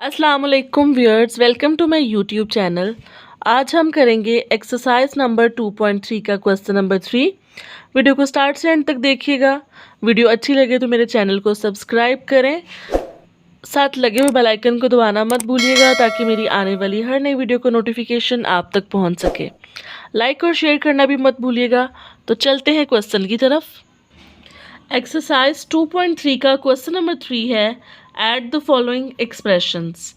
अस्सलामुअलैकुम viewers, welcome to my YouTube channel. आज हम करेंगे एक्सरसाइज नंबर 2.3 का क्वेश्चन नंबर 3। वीडियो को स्टार्ट से एंड तक देखिएगा। वीडियो अच्छी लगे तो मेरे चैनल को सब्सक्राइब करें, साथ लगे हुए बेल आइकन को दबाना मत भूलिएगा ताकि मेरी आने वाली हर नई वीडियो को नोटिफिकेशन आप तक पहुंच सके। लाइक और शेयर करना भी मत भूलिएगा। तो चलते हैं क्वेश्चन की तरफ। एक्सरसाइज 2.3 का क्वेश्चन नंबर 3 है, ऐड द फॉलोइंग एक्सप्रेशंस।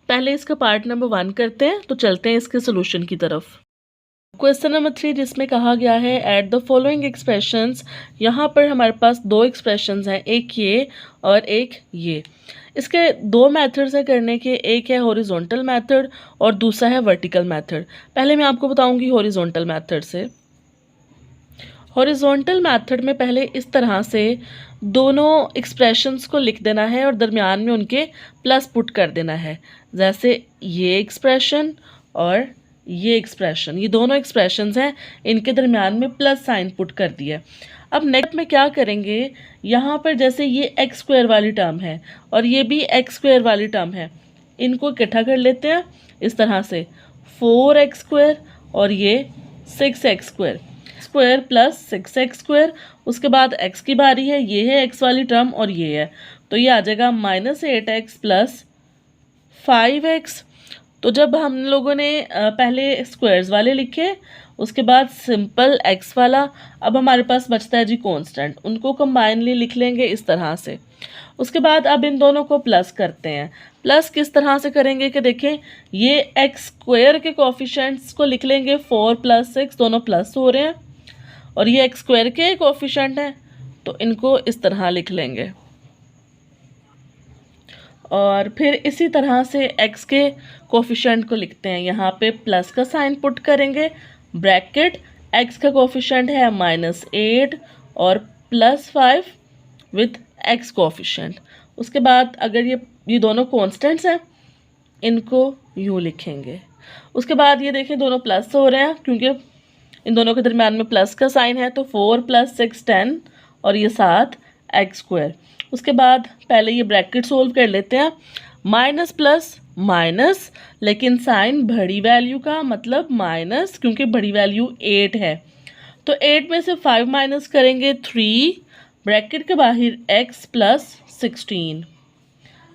पहले इसका पार्ट नंबर 1 करते हैं, तो चलते हैं इसके सोल्यूशन की तरफ। क्वेश्चन नंबर 3 जिसमें कहा गया है ऐड द फॉलोइंग एक्सप्रेशंस। यहाँ पर हमारे पास दो एक्सप्रेशंस हैं, एक ये और एक ये। इसके दो मेथड्स हैं करने के, एक है हॉरिजॉन्टल मेथड और दूसरा है वर्टिकल मेथड। पहले मैं आपको बताऊंगी हॉरिजॉन्टल मेथड से। हॉरिजॉन्टल मेथड में पहले इस तरह से दोनों एक्सप्रेशंस को लिख देना है और दरमियान में उनके प्लस पुट कर देना है। जैसे ये एक्सप्रेशन और ये एक्सप्रेशन, ये दोनों एक्सप्रेशंस हैं, इनके दरमियान में प्लस साइन पुट कर दिया। अब नेक्स्ट में क्या करेंगे, यहाँ पर जैसे ये एक्स स्क्वायर वाली टर्म है और ये भी एक्स स्क्वायर वाली टर्म है, इनको इकट्ठा कर लेते हैं इस तरह से, 4x स्क्वायर और ये 6x square square plus 6x square. उसके बाद x की बारी है, ये है x वाली टर्म और ये है, तो ये आ जाएगा -8x प्लस 5x। तो जब हम लोगों ने पहले स्क्वायर्स वाले लिखे, उसके बाद सिंपल x वाला, अब हमारे पास बचता है जी कांस्टेंट, उनको कंबाइनली लिख लेंगे इस तरह से। उसके बाद अब इन दोनों को प्लस करते हैं। प्लस किस तरह से करेंगे कि देखें, ये एक्स स्क्वायर के कोफिशिएंट्स को लिख लेंगे, 4 + 6 दोनों प्लस हो रहे हैं, और ये एक्स स्क्वायर के कोफिशिएंट हैं तो इनको इस तरह लिख लेंगे। और फिर इसी तरह से x के कोफिशिएंट को लिखते हैं, यहाँ पे प्लस का साइन पुट करेंगे, ब्रैकेट x का कोफिशिएंट है -8 और +5 विथ x कोफिशिएंट। उसके बाद अगर ये दोनों कॉन्स्टेंट्स हैं, इनको यूँ लिखेंगे। उसके बाद ये देखें दोनों प्लस हो रहे हैं क्योंकि इन दोनों के दरमियान में प्लस का साइन है, तो 4 + 6 10 और ये 7 x स्क्वायर। उसके बाद पहले ये ब्रैकेट सोल्व कर लेते हैं, माइनस प्लस माइनस, लेकिन साइन बड़ी वैल्यू का, मतलब माइनस, क्योंकि बड़ी वैल्यू 8 है, तो 8 में से 5 माइनस करेंगे 3, ब्रैकेट के बाहर x प्लस 16।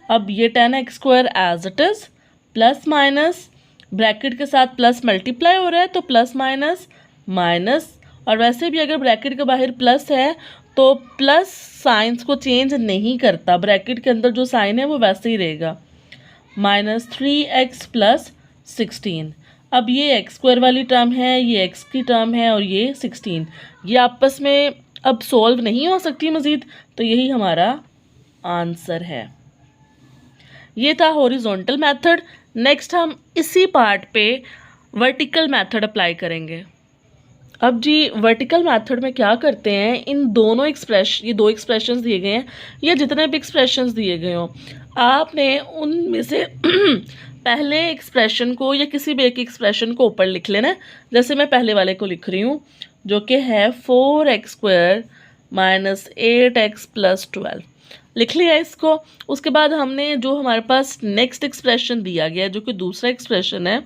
अब ये 10x square as it is, plus minus bracket के साथ प्लस मल्टीप्लाई हो रहा है तो प्लस माइनस माइनस, और वैसे भी अगर ब्रैकेट के बाहर प्लस है तो प्लस साइंस को चेंज नहीं करता, ब्रैकेट के अंदर जो साइन है वो वैसे ही रहेगा, -3x प्लस 16। अब ये x स्क्वायर वाली टर्म है, ये x की टर्म है और ये 16, ये आपस में अब सॉल्व नहीं हो सकती मज़ीद, तो यही हमारा आंसर है। ये था हॉरिजॉन्टल मेथड। नेक्स्ट हम इसी पार्ट पे वर्टिकल मेथड अप्लाई करेंगे। अब जी वर्टिकल मेथड में क्या करते हैं, इन दोनों ये दो एक्सप्रेशंस दिए गए हैं, या जितने भी एक्सप्रेशंस दिए गए हों, आपने उनमें से पहले एक्सप्रेशन को या किसी भी एक एक्सप्रेशन को ऊपर लिख लेना है। जैसे मैं पहले वाले को लिख रही हूँ जो कि है 4x स्क्वायर -8x + 12, लिख लिया इसको। उसके बाद हमने जो हमारे पास नेक्स्ट एक्सप्रेशन दिया गया जो कि दूसरा एक्सप्रेशन है,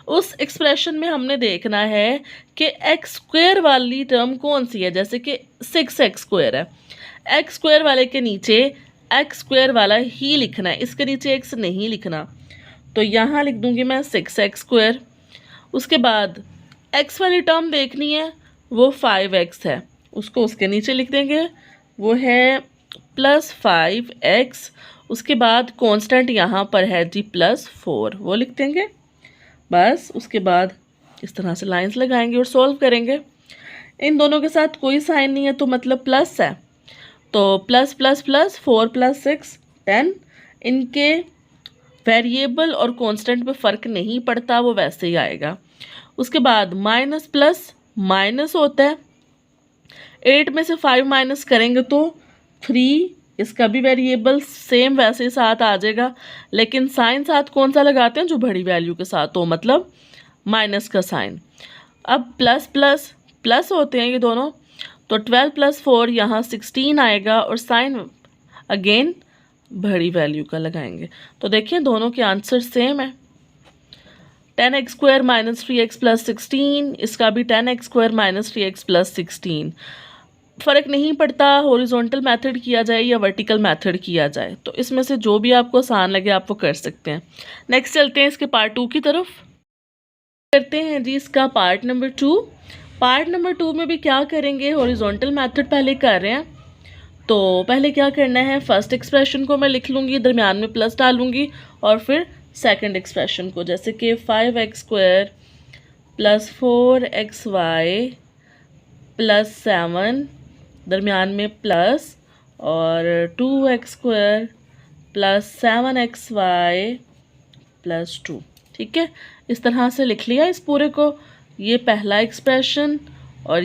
उस एक्सप्रेशन में हमने देखना है कि एक्स स्क्वायर वाली टर्म कौन सी है। जैसे कि 6x स्क्वायर है, एक्स स्क्वायर वाले के नीचे एक्स स्क्वायर वाला ही लिखना है, इसके नीचे x नहीं लिखना, तो यहाँ लिख दूंगी मैं 6x स्क्वायर। उसके बाद x वाली टर्म देखनी है, वो 5x है, उसको उसके नीचे लिख देंगे, वो है +5x। उसके बाद कांस्टेंट यहाँ पर है जी +4, वो लिख देंगे बस। उसके बाद इस तरह से लाइंस लगाएंगे और सॉल्व करेंगे। इन दोनों के साथ कोई साइन नहीं है तो मतलब प्लस है, तो प्लस प्लस प्लस 4 + 6 10, इनके वेरिएबल और कांस्टेंट पे फ़र्क नहीं पड़ता, वो वैसे ही आएगा। उसके बाद माइनस प्लस माइनस होता है, 8 में से 5 माइनस करेंगे तो 3, इसका भी वेरिएबल सेम वैसे ही साथ आ जाएगा, लेकिन साइन साथ कौन सा लगाते हैं, जो बड़ी वैल्यू के साथ हो, मतलब माइनस का साइन। अब प्लस प्लस प्लस होते हैं ये दोनों, तो 12 + 4 यहाँ 16 आएगा, और साइन अगेन बड़ी वैल्यू का लगाएंगे। तो देखिए दोनों के आंसर सेम है। 10x² - 3x + 16, इसका भी 10x² - 3x + 16। फ़र्क नहीं पड़ता हॉरिजॉन्टल मेथड किया जाए या वर्टिकल मेथड किया जाए, तो इसमें से जो भी आपको आसान लगे आप वो कर सकते हैं। नेक्स्ट चलते हैं इसके पार्ट 2 की तरफ। करते हैं जी इसका पार्ट नंबर 2। पार्ट नंबर 2 में भी क्या करेंगे, हॉरिजॉन्टल मेथड पहले कर रहे हैं। तो पहले क्या करना है, फर्स्ट एक्सप्रेशन को मैं लिख लूँगी, दरमियान में प्लस डालूँगी और फिर सेकंड एक्सप्रेशन को, जैसे कि 5x² + 4xy + 7, दरमियान में प्लस, और 2x² + 7xy + 2। ठीक है, इस तरह से लिख लिया इस पूरे को। ये पहला एक्सप्रेशन और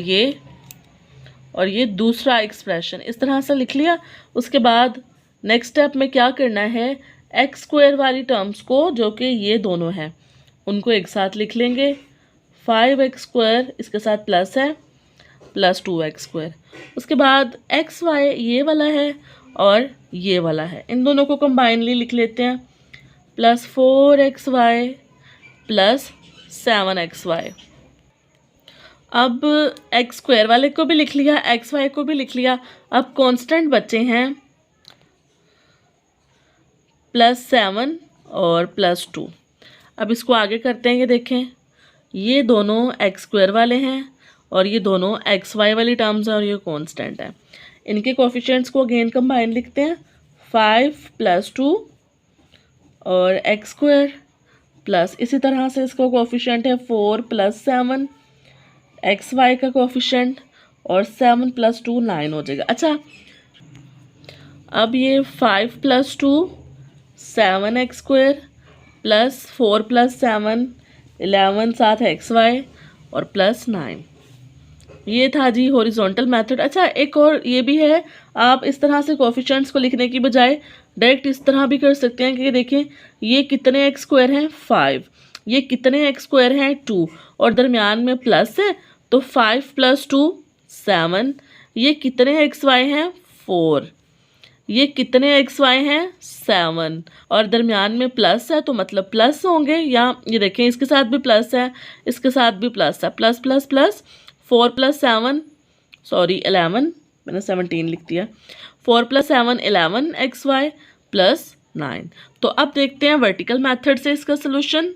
ये दूसरा एक्सप्रेशन, इस तरह से लिख लिया। उसके बाद नेक्स्ट स्टेप में क्या करना है, x² वाली टर्म्स को, जो कि ये दोनों हैं, उनको एक साथ लिख लेंगे। 5x² इसके साथ प्लस है + 2x²। उसके बाद xy ये वाला है और ये वाला है, इन दोनों को कंबाइनली लिख लेते हैं, + 4xy + 7xy। अब x² वाले को भी लिख लिया, xy को भी लिख लिया। अब कांस्टेंट बचे हैं +7 और +2। अब इसको आगे करते हैं। ये देखें, ये दोनों x² वाले हैं और ये दोनों xy वाली टर्म्स हैं और ये कांस्टेंट है। इनके कोफिशिएंट्स को अगेन कंबाइन लिखते हैं, 5 + 2 और x² प्लस, इसी तरह से इसका कोफिशिएंट है 4 + 7, xy का कोफिशिएंट, और 7 + 2 9 हो जाएगा। अच्छा, अब ये 5 + 2 7x² + 4 + 7 11 साथ xy और +9। ये था जी हॉरिजॉन्टल मेथड। अच्छा, एक और ये भी है, आप इस तरह से कोफिशिएंट्स को लिखने की बजाय डायरेक्ट इस तरह भी कर सकते हैं कि देखें ये कितने x² हैं 5, ये कितने x² हैं 2, और दरमियान में प्लस है तो 5 + 2 7, ये कितने xy हैं 4, ये कितने xy हैं 7, और दरमियान में प्लस है तो मतलब प्लस होंगे। या ये देखें इसके साथ भी प्लस है, इसके साथ भी प्लस है, प्लस प्लस प्लस, 4 + 7 सॉरी 11, मैंने 17 लिख दिया, 4 + 7 11 xy + 9। तो अब देखते हैं वर्टिकल मेथड से इसका सोल्यूशन।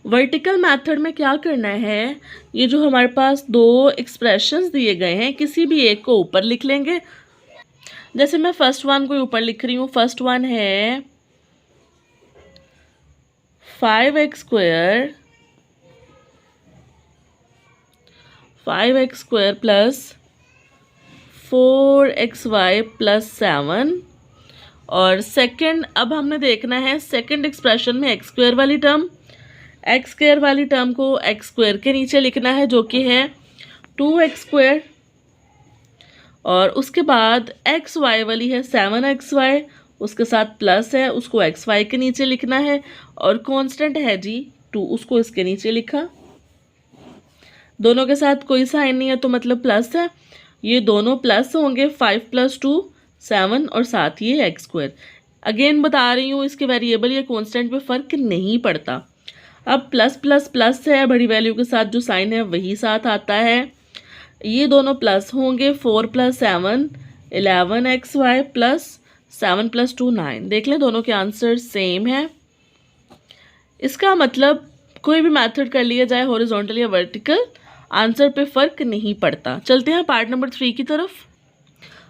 वर्टिकल मेथड में क्या करना है, ये जो हमारे पास दो एक्सप्रेशंस दिए गए हैं, किसी भी एक को ऊपर लिख लेंगे। जैसे मैं फर्स्ट वन को ऊपर लिख रही हूँ, फर्स्ट वन है 5x² + 4xy + 7, और सेकंड, अब हमने देखना है सेकंड एक्सप्रेशन में x² वाली टर्म, x² वाली टर्म को x² के नीचे लिखना है जो कि है 2x², और उसके बाद xy वाली है 7xy, उसके साथ प्लस है, उसको xy के नीचे लिखना है, और कांस्टेंट है जी 2, उसको इसके नीचे लिखा। दोनों के साथ कोई साइन नहीं है तो मतलब प्लस है, ये दोनों प्लस होंगे, 5 + 2 7 और साथ ये x²। अगेन बता रही हूँ इसके वेरिएबल या कांस्टेंट पे फ़र्क नहीं पड़ता। अब प्लस प्लस प्लस है, बड़ी वैल्यू के साथ जो साइन है वही साथ आता है, ये दोनों प्लस होंगे, 4 + 7 11 xy + 7 + 2 9। देख लें दोनों के आंसर सेम है। इसका मतलब कोई भी मेथड कर लिया जाए हॉरिजॉन्टल या वर्टिकल, आंसर पे फ़र्क नहीं पड़ता। चलते हैं पार्ट नंबर 3 की तरफ।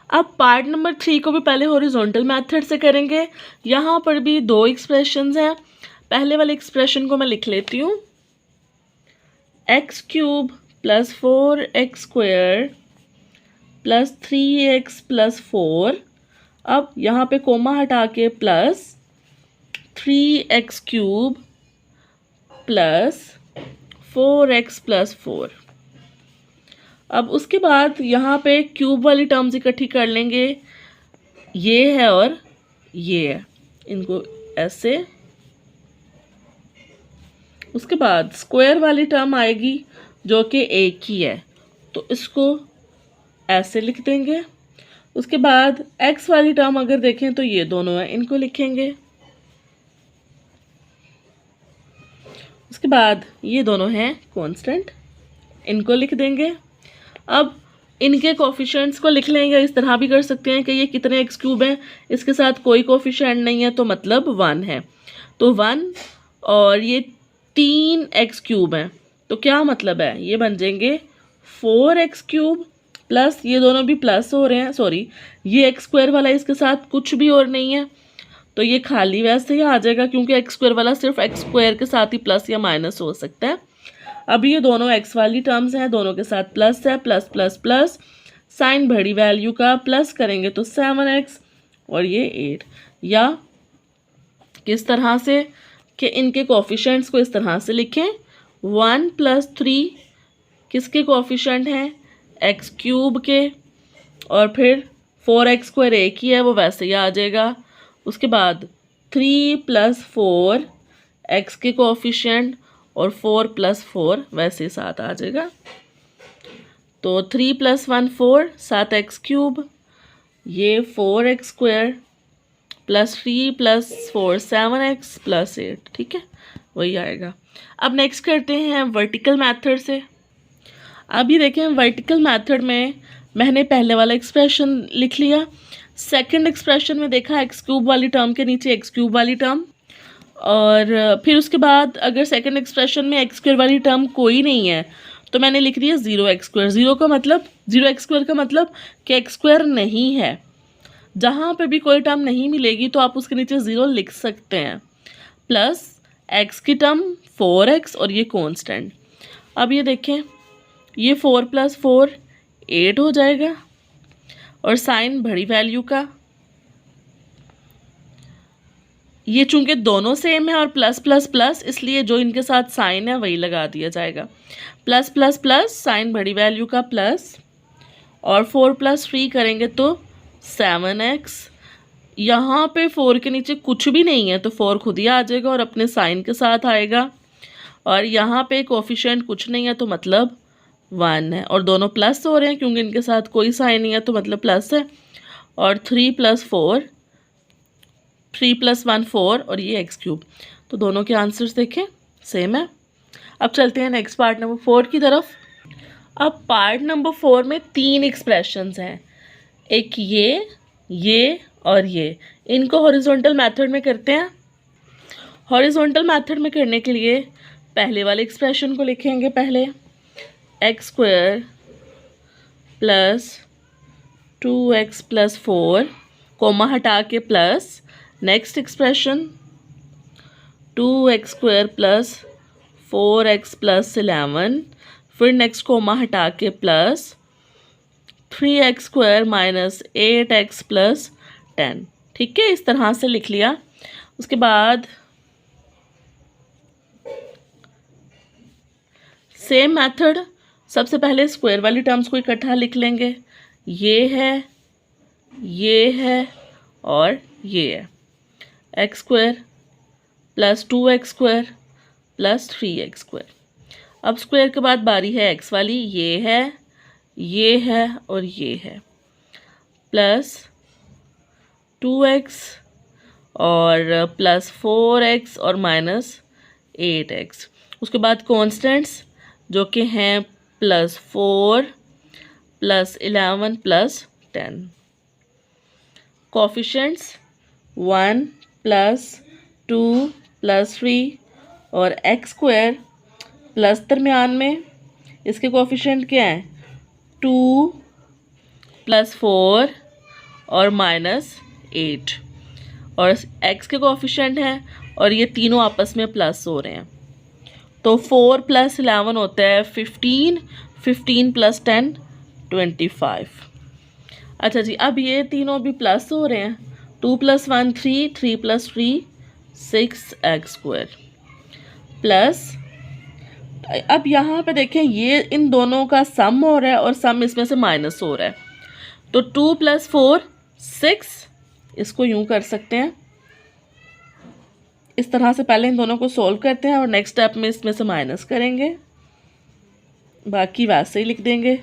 अब पार्ट नंबर 3 को भी पहले हॉरिजॉन्टल मेथड से करेंगे। यहाँ पर भी दो एक्सप्रेशंस हैं। पहले वाले एक्सप्रेशन को मैं लिख लेती हूँ, x³ + 4x² + 3x + 4। अब यहाँ पे कोमा हटा के प्लस 3x³ + 4x + 4। अब उसके बाद यहाँ पे क्यूब वाली टर्म्स इकट्ठी कर लेंगे, ये है और ये है, इनको ऐसे। उसके बाद स्क्वायर वाली टर्म आएगी जो कि एक ही है, तो इसको ऐसे लिख देंगे। उसके बाद x वाली टर्म अगर देखें तो ये दोनों हैं, इनको लिखेंगे। उसके बाद ये दोनों हैं कांस्टेंट, इनको लिख देंगे। अब इनके कोफिशिएंट्स को लिख लेंगे। इस तरह भी कर सकते हैं कि ये कितने एक्स क्यूब हैं, इसके साथ कोई कोफिशिएंट नहीं है तो मतलब 1 है, तो 1 और ये 3 एक्स क्यूब हैं, तो क्या मतलब है, ये बन जाएंगे 4 एक्स क्यूब प्लस ये दोनों भी प्लस हो रहे हैं, सॉरी ये एक्स स्क्वायर वाला इसके साथ कुछ भी और नहीं है, तो ये खाली वैसे ही आ जाएगा क्योंकि एक्स स्क्वायर वाला सिर्फ एक्स स्क्वायर के साथ ही प्लस या माइनस हो सकता है। अब ये दोनों एक्स वाली टर्म्स हैं, दोनों के साथ प्लस है, प्लस प्लस प्लस, साइन बड़ी वैल्यू का प्लस करेंगे तो 7x और ये 8, या किस तरह से कि इनके कोफिशिएंट्स को इस तरह से लिखें 1 + 3 किसके कोफिशिएंट हैं, एक्स क्यूब के, और फिर 4x² एक ही है वो वैसे ही आ जाएगा। उसके बाद 3 + 4 एक्स के कोफिशिएंट और 4 + 4 वैसे 7 आ जाएगा, तो 3 + 1 4 7x³, ये 4x² + 3 + 4 7x + 8, ठीक है वही आएगा। अब नेक्स्ट करते हैं वर्टिकल मेथड से। अब ये देखें वर्टिकल मेथड में मैंने पहले वाला एक्सप्रेशन लिख लिया, सेकंड एक्सप्रेशन में देखा x³ वाली टर्म के नीचे x³ वाली टर्म, और फिर उसके बाद अगर सेकंड एक्सप्रेशन में x² वाली टर्म कोई नहीं है तो मैंने लिख दिया 0x²। 0x² का मतलब कि x² नहीं है, जहाँ पे भी कोई टर्म नहीं मिलेगी तो आप उसके नीचे 0 लिख सकते हैं, प्लस x की टर्म 4x और ये कांस्टेंट। अब ये देखें ये 4 + 4 8 हो जाएगा, और साइन बड़ी वैल्यू का, ये चूंकि दोनों सेम है और प्लस प्लस प्लस इसलिए जो इनके साथ साइन है वही लगा दिया जाएगा, प्लस प्लस प्लस साइन बड़ी वैल्यू का प्लस, और 4 + 3 करेंगे तो 7x, यहाँ पे 4 के नीचे कुछ भी नहीं है तो 4 खुद ही आ जाएगा और अपने साइन के साथ आएगा, और यहाँ पे कोफिशिएंट कुछ नहीं है तो मतलब 1 है, और दोनों प्लस हो रहे हैं क्योंकि इनके साथ कोई साइन नहीं है तो मतलब प्लस है, और 3 + 4 3 + 1 4 और ये x³, तो दोनों के आंसर्स देखें सेम है। अब चलते हैं नेक्स्ट पार्ट नंबर 4 की तरफ। अब पार्ट नंबर 4 में 3 एक्सप्रेशंस हैं, एक ये और ये, इनको हॉरिजॉन्टल मेथड में करते हैं। हॉरिजॉन्टल मेथड में करने के लिए पहले वाले एक्सप्रेशन को लिखेंगे, पहले x² + 2x + 4 कोमा हटा के plus, next expression 2x² + 4x + 11, फिर नेक्स्ट कोमा हटा के प्लस 3x² - 8x + 10, ठीक है इस तरह से लिख लिया। उसके बाद सेम मेथड, सबसे पहले स्क्वायर वाली टर्म्स को इकट्ठा लिख लेंगे, ये है और ये है, x² + 2x² + 3x²। अब स्क्वायर के बाद बारी है x वाली, ये है और ये है, प्लस 2x और प्लस 4x और माइनस 8x। उसके बाद कॉन्स्टेंट्स जो कि हैं +4 + 11 + 10, कोफिशिएंट्स 1 + 2 + 3 और x² प्लस दरमियान में इसके कोफिशिएंट क्या हैं 2 + 4 और -8, और x के कोफिशिएंट हैं और ये तीनों आपस में प्लस हो रहे हैं, तो 4 + 11 होता है 15, 15 + 10 25। अच्छा जी, अब ये तीनों भी प्लस हो रहे हैं, 2 + 1 3, 3 + 3 6x² प्लस, अब यहाँ पे देखें ये इन दोनों का सम हो रहा है और सम इसमें से माइनस हो रहा है, तो 2 + 4 6, इसको यूं कर सकते हैं, इस तरह से पहले इन दोनों को सोल्व करते हैं और नेक्स्ट स्टेप में इसमें से माइनस करेंगे, बाकी वैसे ही लिख देंगे।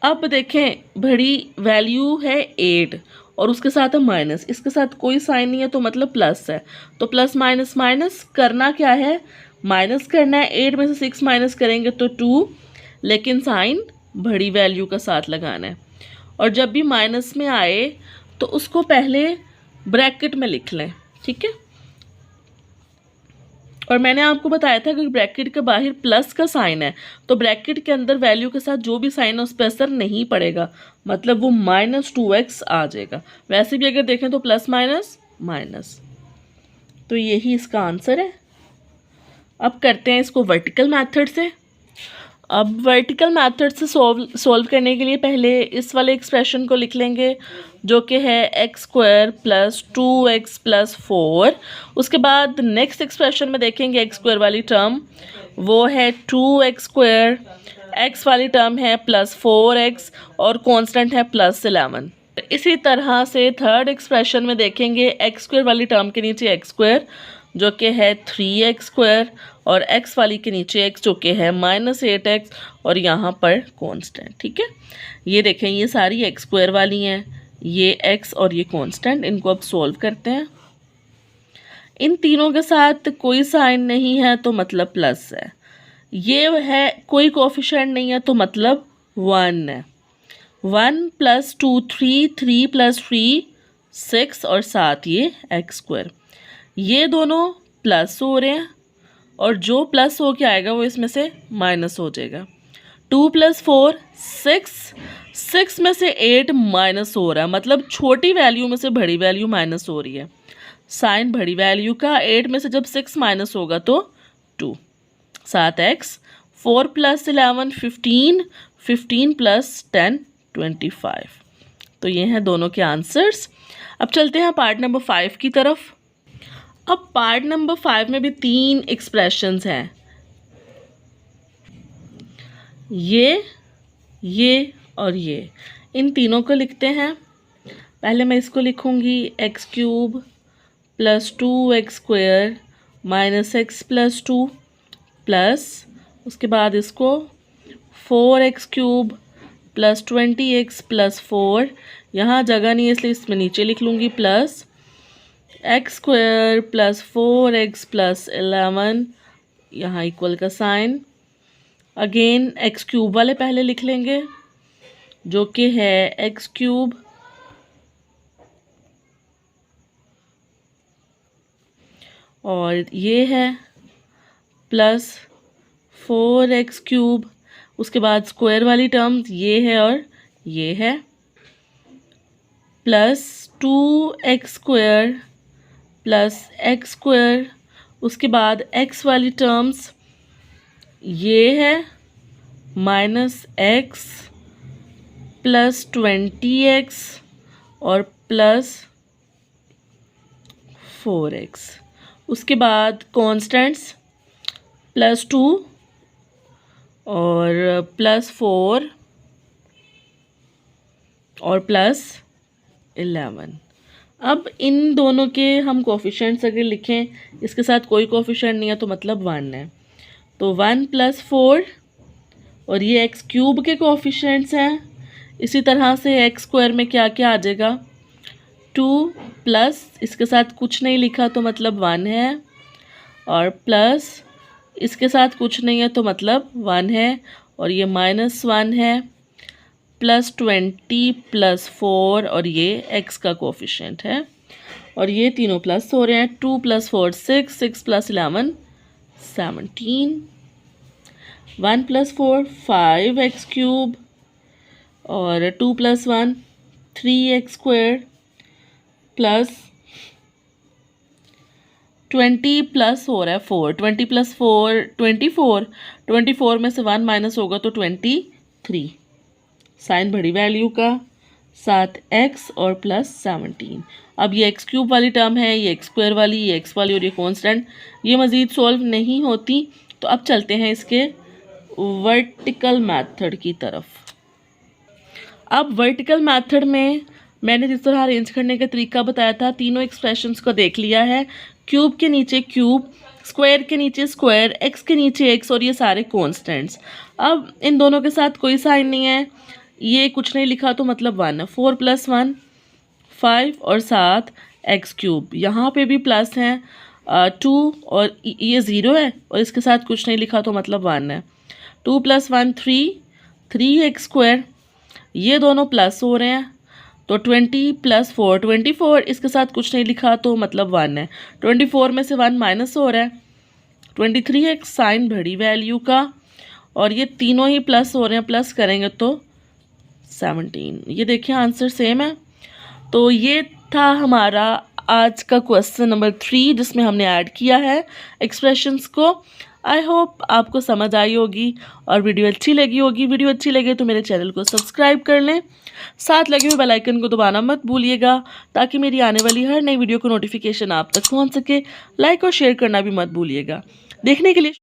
अब देखें बड़ी वैल्यू है 8 और उसके साथ है माइनस, इसके साथ कोई साइन नहीं है तो मतलब प्लस है। तो प्लस माइनस माइनस करना क्या है, माइनस करना है। 8 में से 6 माइनस करेंगे तो 2, लेकिन साइन बड़ी वैल्यू का साथ लगाना है। और जब भी माइनस में आए तो उसको पहले ब्रैकेट में लिख लें, ठीक है। और मैंने आपको बताया था कि ब्रैकेट के बाहर प्लस का साइन है तो ब्रैकेट के अंदर वैल्यू के साथ जो भी साइन है उस पर असर नहीं पड़ेगा, मतलब वो -2x आ जाएगा। वैसे भी अगर देखें तो प्लस माइनस माइनस, तो यही इसका आंसर है। अब करते हैं इसको वर्टिकल मेथड से। अब वर्टिकल मेथड से सॉल्व करने के लिए पहले इस वाले एक्सप्रेशन को लिख लेंगे जो कि है x² + 2x + 4। उसके बाद नेक्स्ट एक्सप्रेशन में देखेंगे x² वाली टर्म, वो है 2x², x वाली टर्म है +4x और कांस्टेंट है +11। इसी तरह से थर्ड एक्सप्रेशन में देखेंगे x² वाली टर्म के नीचे x² जो कि है 3x² और x वाली के नीचे x जो कि है -8x और यहाँ पर कांस्टेंट, ठीक है। ये देखें ये सारी x² वाली हैं, ये x और ये कांस्टेंट। इनको अब सॉल्व करते हैं। इन तीनों के साथ कोई साइन नहीं है तो मतलब प्लस है, ये है कोई कोफिशिएंट नहीं है तो मतलब 1 है। 1 + 2 3, 3 + 3 6 और 7 ये x², ये दोनों प्लस हो रहे हैं और जो प्लस हो के आएगा वो इसमें से माइनस हो जाएगा। 2 + 4 6, 6 में से 8 माइनस हो रहा है, मतलब छोटी वैल्यू में से बड़ी वैल्यू माइनस हो रही है। साइन बड़ी वैल्यू का, 8 में से जब 6 माइनस होगा तो 2, 7x। 4 + 11 15, 15 + 10 25। तो ये हैं दोनों के आंसर्स। अब चलते हैं पार्ट नंबर 5 की तरफ। अब पार्ट नंबर 5 में भी 3 एक्सप्रेशंस हैं, ये और ये। इन तीनों को लिखते हैं। पहले मैं इसको लिखूंगी x³ + 2x² - x + 2 प्लस, उसके बाद इसको 4x³ + 20x + 4, यहाँ जगह नहीं है इसलिए इसमें नीचे लिख लूँगी, प्लस x² + 4x + 11, यहाँ इक्वल का साइन। अगेन x³ वाले पहले लिख लेंगे जो कि है x³ और ये है प्लस 4x³, उसके बाद स्क्वायर वाली टर्म्स ये है और ये है, प्लस 2x² + x², उसके बाद x वाली टर्म्स ये है -x + 20x और प्लस 4x। उसके बाद कॉन्स्टेंट्स +2 और +4 और +11। अब इन दोनों के हम कोफिशिएंट्स अगर लिखें, इसके साथ कोई कोफिशिएंट नहीं है तो मतलब 1 है, तो 1 + 4 और ये x³ के कोफिशिएंट्स हैं। इसी तरह से x² में क्या क्या आ जाएगा, 2 प्लस इसके साथ कुछ नहीं लिखा तो मतलब 1 है, और प्लस इसके साथ कुछ नहीं है तो मतलब 1 है, और ये -1 है, +20 + 4 और ये x का कोफिशिएंट है, और ये तीनों प्लस हो रहे हैं। 2 + 4 6, 6 + 11 17, 1 + 4 5x³ और 2 + 1 3x² प्लस 20 प्लस हो रहा है 4, 20 + 4 24, 24 में से 1 माइनस होगा तो 23, साइन बड़ी वैल्यू का, साथ x और +17। अब ये x³ वाली टर्म है, ये x² वाली, ये x वाली और ये कांस्टेंट, ये मज़ीद सॉल्व नहीं होती। तो अब चलते हैं इसके वर्टिकल मेथड की तरफ। अब वर्टिकल मेथड में मैंने जिस तरह अरेंज करने का तरीका बताया था, तीनों एक्सप्रेशंस को देख लिया है। क्यूब के नीचे क्यूब, स्क्वायर के नीचे स्क्वायर, एक्स के नीचे एक्स और ये सारे कॉन्स्टेंट्स। अब इन दोनों के साथ कोई साइन नहीं है, ये कुछ नहीं लिखा तो मतलब 1 है। 4 + 1 5 और 7 x³ यहाँ पे भी प्लस हैं 2 और ये 0 है और इसके साथ कुछ नहीं लिखा तो मतलब 1 है। 2 + 1 3x², ये दोनों प्लस हो रहे हैं तो 20 + 4 24, इसके साथ कुछ नहीं लिखा तो मतलब 1 है। 24 में से 1 माइनस हो रहा है। 23x साइन बड़ी वैल्यू का और ये तीनों ही प्लस हो रहे हैं, प्लस करेंगे तो 17। ये देखिए आंसर सेम है। तो ये था हमारा आज का क्वेश्चन नंबर 3 जिसमें हमने ऐड किया है एक्सप्रेशंस को। आई होप आपको समझ आई होगी और वीडियो अच्छी लगी होगी। वीडियो अच्छी लगे तो मेरे चैनल को सब्सक्राइब कर लें, साथ लगे हुए बेल आइकन को दबाना मत भूलिएगा ताकि मेरी आने वाली हर नई वीडियो को नोटिफिकेशन आप तक पहुंच सके। लाइक और शेयर करना भी मत भूलिएगा। देखने के लिए